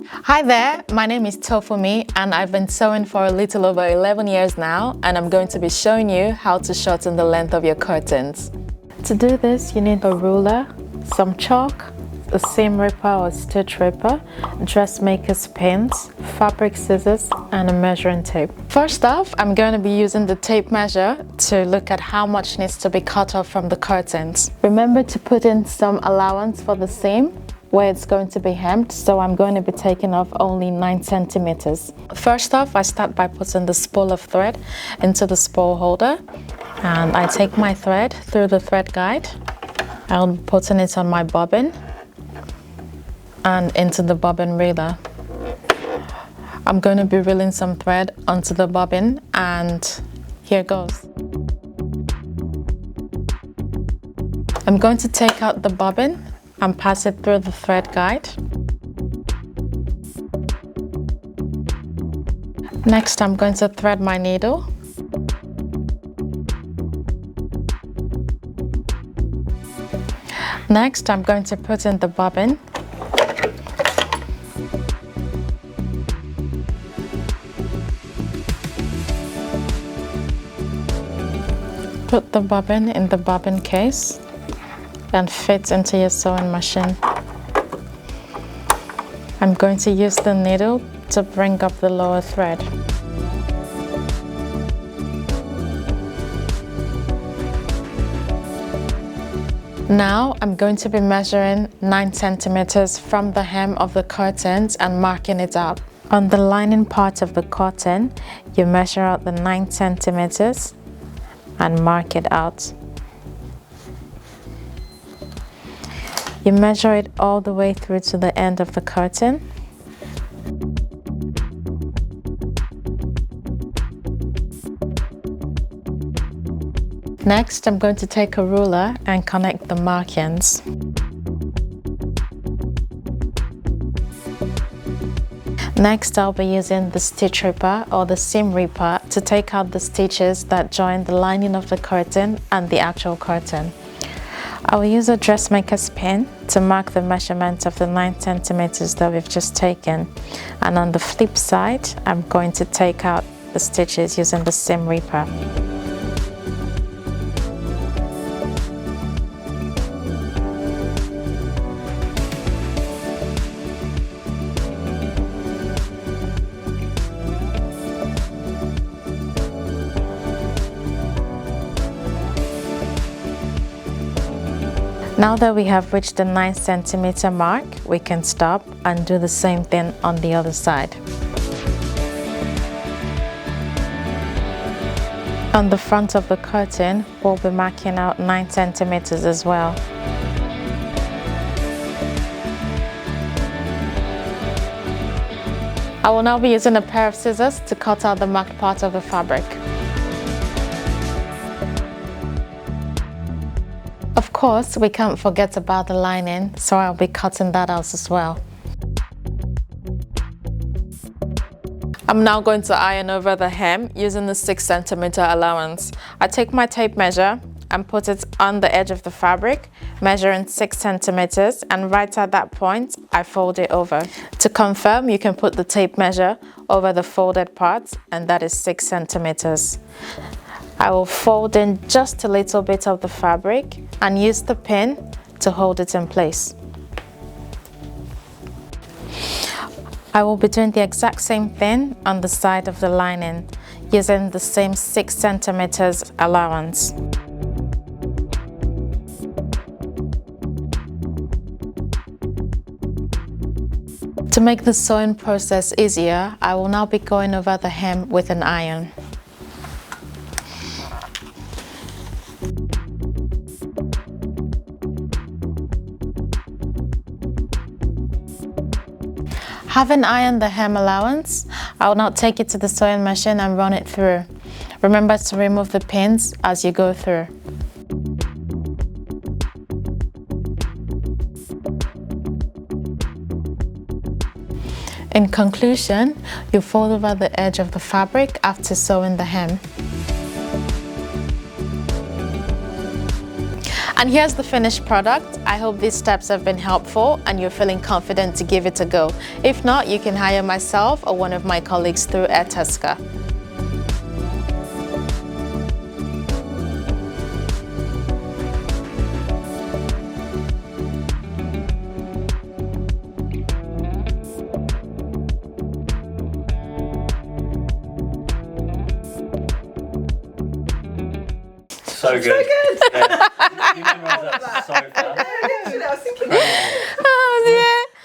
Hi there, my name is Tofunmi and I've been sewing for a little over 11 years now, and I'm going to be showing you how to shorten the length of your curtains. To do this, you need a ruler, some chalk, a seam ripper or stitch ripper, dressmaker's pins, fabric scissors, and a measuring tape. First off, I'm going to be using the tape measure to look at how much needs to be cut off from the curtains. Remember to put in some allowance for the seam where it's going to be hemmed, so I'm going to be taking off only 9 centimeters. First off, I start by putting the spool of thread into the spool holder, and I take my thread through the thread guide. I'm putting it on my bobbin and into the bobbin reeler. I'm going to be reeling some thread onto the bobbin, and here goes. I'm going to take out the bobbin and pass it through the thread guide. Next, I'm going to thread my needle. Next, I'm going to put in the bobbin. Put the bobbin in the bobbin case and fit into your sewing machine. I'm going to use the needle to bring up the lower thread. Now I'm going to be measuring 9 centimeters from the hem of the curtains and marking it out. On the lining part of the curtain, you measure out the 9 centimeters and mark it out. You measure it all the way through to the end of the curtain. Next, I'm going to take a ruler and connect the markings. Next, I'll be using the stitch ripper or the seam ripper to take out the stitches that join the lining of the curtain and the actual curtain. I will use a dressmaker's pin to mark the measurement of the 9 centimeters that we've just taken. And on the flip side, I'm going to take out the stitches using the seam ripper. Now that we have reached the 9 centimeter mark, we can stop and do the same thing on the other side. On the front of the curtain, we'll be marking out 9 centimeters as well. I will now be using a pair of scissors to cut out the marked part of the fabric. Of course, we can't forget about the lining, so I'll be cutting that out as well. I'm now going to iron over the hem using the 6 centimeter allowance. I take my tape measure and put it on the edge of the fabric, measuring 6 centimeters, and right at that point, I fold it over. To confirm, you can put the tape measure over the folded part, and that is 6 centimeters. I will fold in just a little bit of the fabric and use the pin to hold it in place. I will be doing the exact same thing on the side of the lining, using the same 6 centimeters allowance. To make the sewing process easier, I will now be going over the hem with an iron. Having ironed the hem allowance, I will now take it to the sewing machine and run it through. Remember to remove the pins as you go through. In conclusion, you fold over the edge of the fabric after sewing the hem. And here's the finished product. I hope these steps have been helpful and you're feeling confident to give it a go. If not, you can hire myself or one of my colleagues through Airtasker. So good. So good. Yeah. You memorised that so fast. I was thinking. Oh, yeah.